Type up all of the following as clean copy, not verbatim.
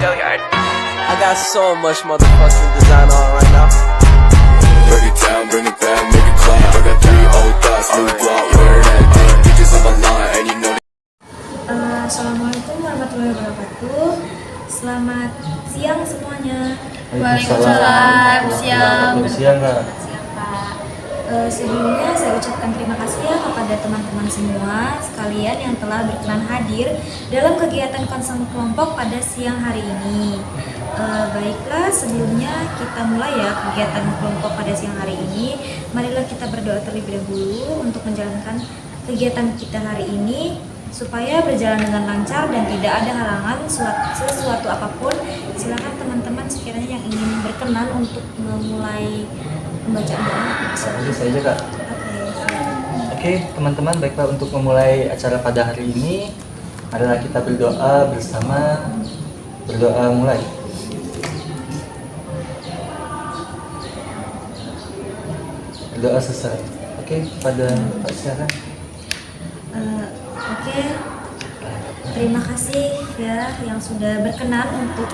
I got so much motherfucking design on right now. Break it down, bring it back, make it clap. I got 3 old thoughts, new block, wear that thing. Bitches on my line, and you know. Assalamualaikum warahmatullahi wabarakatuh. Selamat siang semuanya. Waalaikumsalam. Siang. Siang Pak. Sebelumnya saya ucapkan terima kasih ya kepada teman-teman semua sekalian yang telah berkenan hadir dalam kegiatan konseling kelompok pada siang hari ini. Baiklah, sebelumnya kita mulai ya kegiatan kelompok pada siang hari ini. Marilah kita berdoa terlebih dahulu untuk menjalankan kegiatan kita hari ini supaya berjalan dengan lancar dan tidak ada halangan sesuatu apapun. Silakan teman-teman sekiranya yang ingin berkenan untuk memulai pembacaan doa. Bisa saja Kak. Oke, teman-teman, baiklah untuk memulai acara pada hari ini, marilah kita berdoa bersama. Berdoa mulai. Berdoa selesai. Oke, pada Pak silakan. Oke, terima kasih ya yang sudah berkenan untuk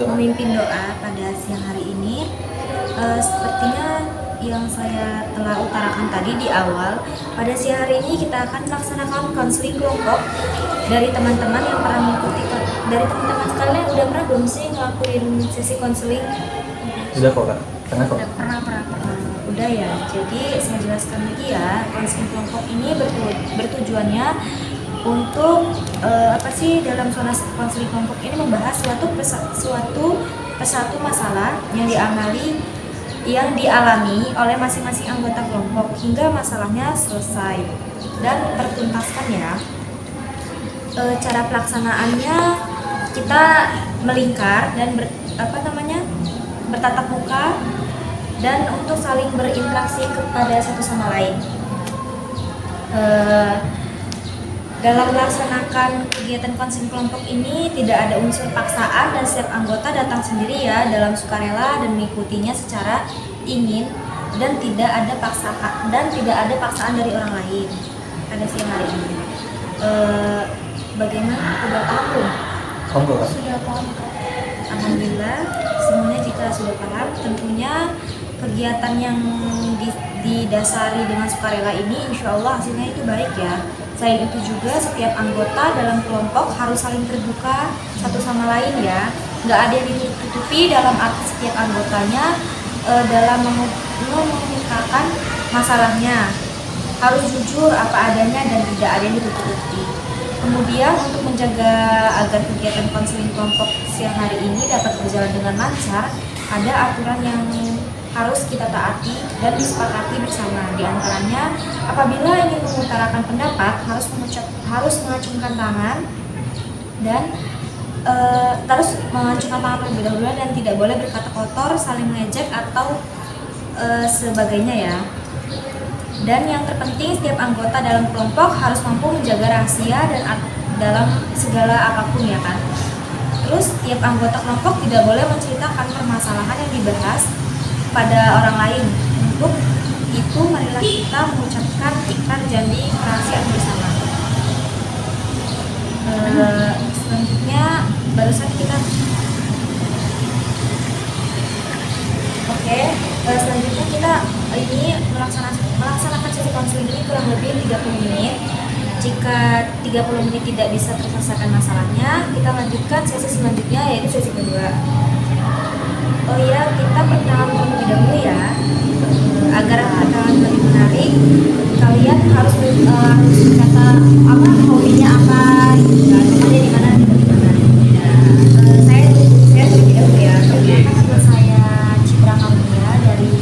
memimpin doa pada siang hari ini. Sepertinya yang saya telah utarakan tadi di awal, pada siang hari ini kita akan melaksanakan konseling kelompok dari teman-teman yang pernah mengikuti. Dari teman-teman sekalian udah pernah belum sih ngelakuin sesi konseling? Sudah kok Kak. Pernah. Udah ya. Jadi saya jelaskan lagi ya, konseling kelompok ini bertujuannya untuk dalam zona konseling kelompok ini membahas suatu masalah yang dialami oleh masing-masing anggota kelompok hingga masalahnya selesai dan tertuntaskan ya. Cara pelaksanaannya kita melingkar dan bertatap muka dan untuk saling berinteraksi kepada satu sama lain. Dalam melaksanakan kegiatan konseling kelompok ini tidak ada unsur paksaan dan setiap anggota datang sendiri ya dalam sukarela dan mengikutinya secara ingin dan tidak ada paksaan dari orang lain pada siang hari ini. Bagaimana? Sudah paham belum? Sudah paham. Alhamdulillah, semuanya jika sudah paham, tentunya kegiatan yang didasari dengan sukarela ini insya Allah hasilnya itu baik ya. Selain itu juga setiap anggota dalam kelompok harus saling terbuka satu sama lain ya. Nggak ada yang ditutupi dalam arti setiap anggotanya dalam mengungkapkan masalahnya. Harus jujur apa adanya dan tidak ada yang ditutupi. Kemudian untuk menjaga agar kegiatan konseling kelompok siang hari ini dapat berjalan dengan lancar, ada aturan yang harus kita taati dan disepakati bersama. Di antaranya, apabila ingin mengutarakan pendapat harus mengacungkan tangan dan terlebih dahulu dan tidak boleh berkata kotor, saling mengejek atau sebagainya ya. Dan yang terpenting, setiap anggota dalam kelompok harus mampu menjaga rahasia dan dalam segala apapun ya kan. Terus setiap anggota kelompok tidak boleh menceritakan permasalahan yang dibahas pada orang lain. Untuk itu marilah kita mengucapkan ikrar janji kerahasiaan bersama. Selanjutnya barusan kita selanjutnya kita ini melaksanakan sesi konseling ini kurang lebih 30 menit. Jika 30 menit tidak bisa terselesaikan masalahnya, kita lanjutkan sesi selanjutnya yaitu sesi kedua. Oh ya, kita perkenalan terlebih dahulu ya. Agar perkenalan lebih menarik, kalian harus berkata hobinya apa, ada di mana. Saya terlebih dahulu ya. Perkenalkan saya Citra Kamunia dari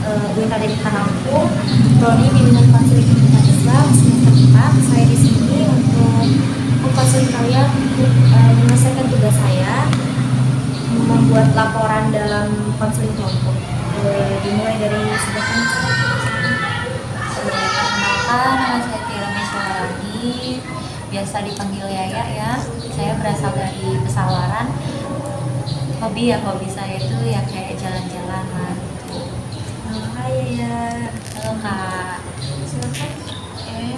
UIN Akademi Lampung, prodi bimbingan konseling pendidikan Islam semester 4. Saya di sini untuk mengkonseling kalian untuk menyelesaikan tugas saya membuat laporan dalam konseling kelompok. Dimulai dari sebelah kanan. Perkenalkan, nama saya Tiara Mesyarani, biasa dipanggil Yaya ya. Saya berasal dari Pesawaran. Hobi saya itu ya kayak jalan-jalan lah. Hai ya. Halo Kak. Silakan.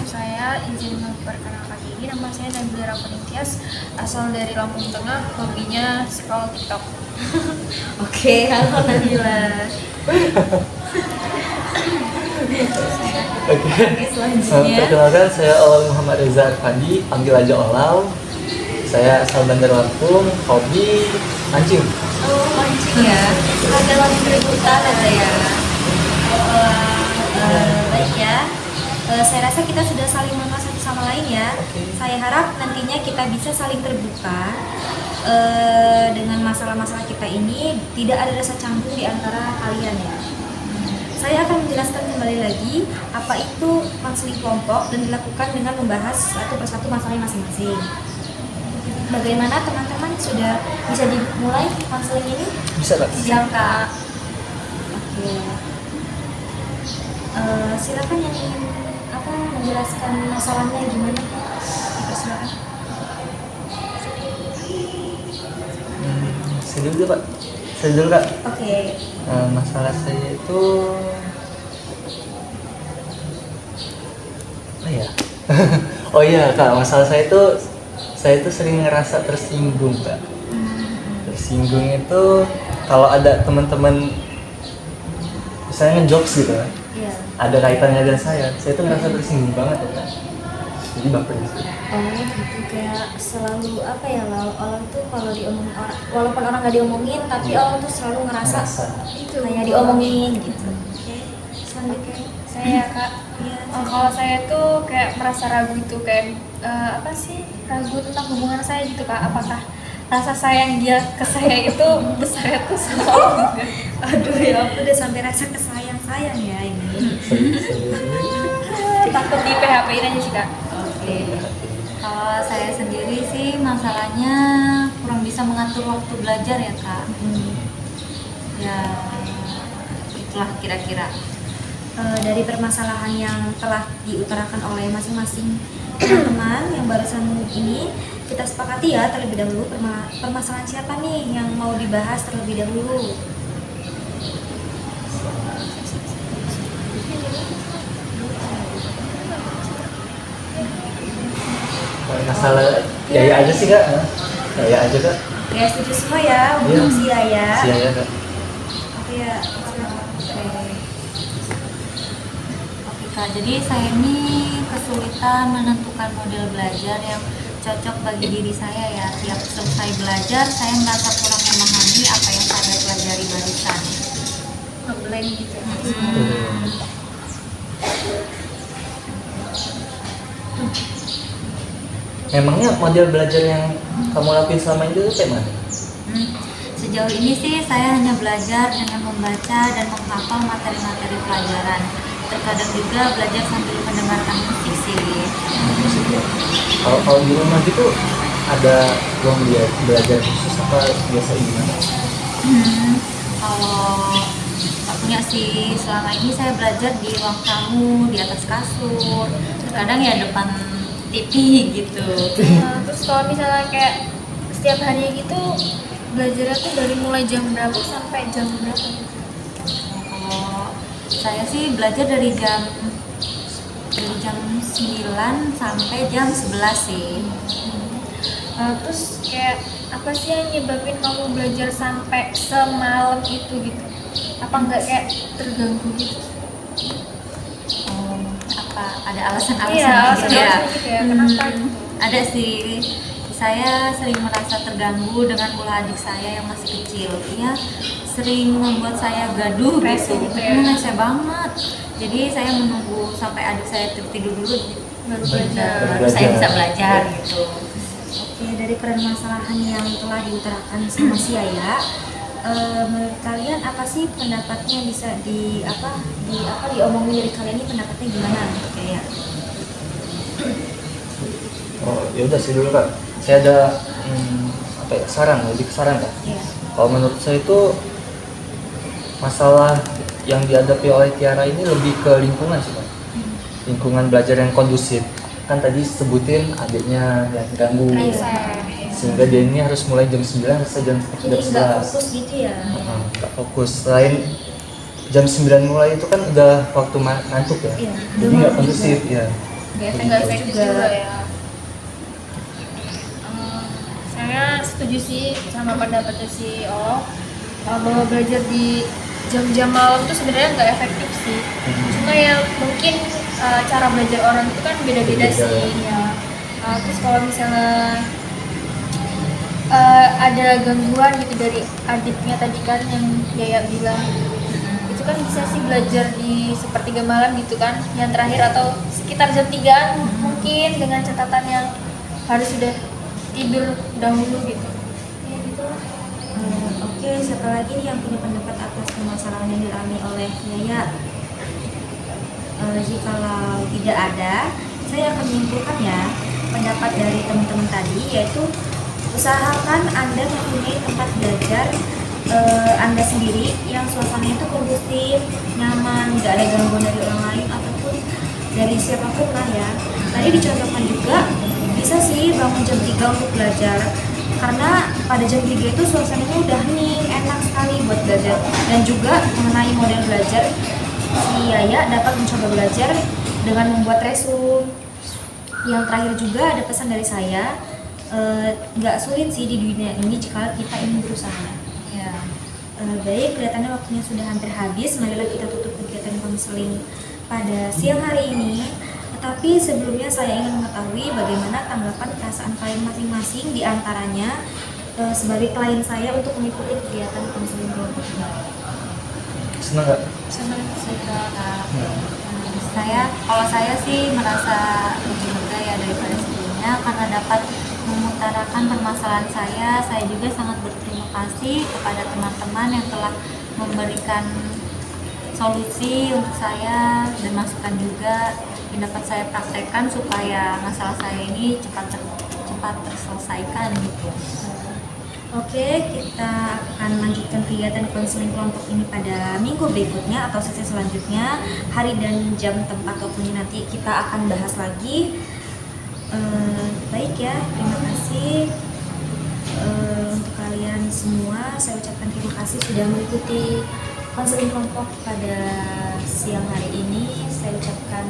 Saya izin memperkenalkan diri, nama saya Nabila Rahman Tias, asal dari Lampung Tengah, hobinya scroll TikTok. Oke, halo Nabila. Oke. Selanjutnya. Perkenalkan, saya Olal Muhammad Reza Arfandi, panggil aja Olal. Saya asal Bandar Lampung, hobi mancing. Oh, mancing ya. Ada lagi keributan ada ya. Baik ya. Saya rasa kita sudah saling mengenal satu sama lain ya. Saya harap nantinya kita bisa saling terbuka dengan masalah-masalah kita ini, tidak ada rasa canggung di antara kalian ya. Saya akan menjelaskan kembali lagi apa itu konseling kelompok dan dilakukan dengan membahas satu persatu masalah masing-masing. Bagaimana teman-teman, sudah bisa dimulai konseling ini? Bisa Kak? Siap Kak. Oke. Silakan yang ingin menjelaskan masalahnya gimana? Silakan. Saya dulu Pak. Saya dulu Kak. Oke. Masalah saya itu apa ya? Oh iya Kak, masalah saya itu sering ngerasa tersinggung Kak. Tersinggung itu kalau ada teman-teman misalnya ngejokes gitu kan, Iya. ada kaitannya dengan saya tuh ngerasa tersinggung banget ya Kak. Jadi baper gitu. Oh gitu, kayak selalu apa ya, orang tuh kalau diomongin orang, walaupun orang gak diomongin, tapi orang tuh selalu ngerasa Itu kayak diomongin gitu. Oke. Selanjutnya. Saya Kak, Iya. kalau saya tuh kayak merasa ragu gitu, kayak apa sih, ragu tentang hubungan saya gitu Kak. Apakah rasa sayang dia ke saya itu besar itu sama? Aduh ya ampun, udah sampai rasa kesayang-sayang ya ini. Takut di PHP-in aja sih Kak. Oke. Kalau saya sendiri sih masalahnya kurang bisa mengatur waktu belajar ya Kak. Ya itulah kira-kira. Dari permasalahan yang telah diutarakan oleh masing-masing teman-teman yang barusan ini, kita sepakati ya terlebih dahulu permasalahan siapa nih yang mau dibahas terlebih dahulu. Masalah Yaya aja sih Kak. Yaya aja Kak. Ya setuju semua ya Iya. untuk si Yaya. Si Yaya Kak. Oke ya. Oke Kak, jadi saya ini kesulitan menentukan model belajar yang cocok bagi diri saya ya. Tiap selesai belajar, saya merasa kurang memahami apa yang saya pelajari barusan. Ngeblank gitu. Emangnya model belajar yang kamu lakuin selama ini itu kayak mana? Sejauh ini sih saya hanya belajar dengan membaca dan menghafal materi-materi pelajaran. Terkadang juga belajar sambil mendengarkan musik sih. Kalau di rumah gitu ada ruang belajar khusus apa biasa gimana? Kalau nggak punya sih, selama ini saya belajar di ruang tamu, di atas kasur, terkadang ya depan TV gitu. Terus kalau misalnya kayak setiap harinya gitu, belajarnya tuh dari mulai jam berapa sampai jam berapa? Kalau saya sih belajar dari jam 9 sampai jam 11 sih. Terus kayak apa sih yang nyebabin kamu belajar sampai semalam itu gitu? Apa enggak kayak terganggu gitu? Apa ada alasan-alasan Iya, gitu ya? alasan gitu ya. Kenapa gitu? Ada sih. Saya sering merasa terganggu dengan ulah adik saya yang masih kecil. Dia sering membuat saya gaduh Rese gitu. gitu ya? Rese banget. Jadi saya menunggu sampai adik saya tertidur dulu Baru belajar. baru saya bisa belajar gitu. Oke, dari permasalahan yang telah diutarakan sama si Yaya, menurut kalian apa sih pendapatnya, bisa diomongin dari kalian ini pendapatnya gimana gitu ya? Oh ya udah sih dulu Kak. Saya ada saran, lebih ke saran Kak. Iya. Kalau menurut saya itu masalah yang dihadapi oleh Tiara ini lebih ke lingkungan sih Kak. Lingkungan belajar yang kondusif. Kan tadi sebutin adiknya yang ganggu. Sehingga dia ini harus mulai jam 9 sampai jam Jadi nggak 11. fokus gitu ya? Nggak fokus. Selain jam 9 mulai itu kan udah waktu ngantuk ya. Iya. Jadi nggak kondusif ya. Biasanya nggak efektif juga ya. setuju sih sama pendapatnya si Oh, bahwa belajar di jam-jam malam itu sebenarnya nggak efektif sih. Cuma ya mungkin cara belajar orang itu kan beda-beda sih ya. Terus kalau misalnya ada gangguan gitu dari adiknya tadi kan yang Yaya bilang, itu kan bisa sih belajar di sepertiga malam gitu kan, yang terakhir atau sekitar jam 3 mungkin dengan catatan yang harus sudah tidur dahulu gitu. Ya gitu lah. Oke, siapa lagi nih yang punya pendapat atas permasalahan yang dialami oleh Yaya? Jikalau tidak ada, saya akan menyimpulkan ya pendapat dari teman-teman tadi, yaitu usahakan Anda mempunyai tempat belajar Anda sendiri yang suasananya itu kondusif, nyaman, nggak ada gangguan dari orang lain ataupun dari siapapun lah ya. Tadi dicontohkan juga bisa sih bangun jam 3 untuk belajar, karena pada jam 3 itu suasananya udah hening, enak sekali buat belajar. Dan juga mengenai model belajar, si Yaya dapat mencoba belajar dengan membuat resume. Yang terakhir juga ada pesan dari saya, nggak sulit sih di dunia ini jika kita ingin berusaha. Ya. Baik, kelihatannya waktunya sudah hampir habis. Marilah kita tutup kegiatan konseling pada siang hari ini. Tetapi sebelumnya saya ingin mengetahui bagaimana tanggapan perasaan kalian masing-masing, di antaranya sebagai klien saya untuk mengikuti kegiatan konseling kelompok ini. Senang nggak? Senang juga. Kalau saya sih merasa lebih lega ya daripada sebelumnya, karena dapat mengutarakan permasalahan saya juga sangat berterima kasih kepada teman-teman yang telah memberikan solusi untuk saya dan masukan juga yang dapat saya praktekkan supaya masalah saya ini cepat terselesaikan gitu. Oke, kita akan lanjutkan kegiatan konseling kelompok ini pada minggu berikutnya atau sesi selanjutnya. Hari dan jam tempat waktunya nanti kita akan bahas lagi. Baik ya, terima kasih untuk kalian semua. Saya ucapkan terima kasih sudah mengikuti konseling kelompok pada siang hari ini. Saya ucapkan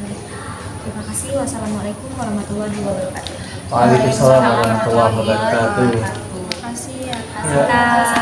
terima kasih. Wassalamualaikum warahmatullahi wabarakatuh. Waalaikumsalam warahmatullahi wabarakatuh. Terima kasih ya. Ya.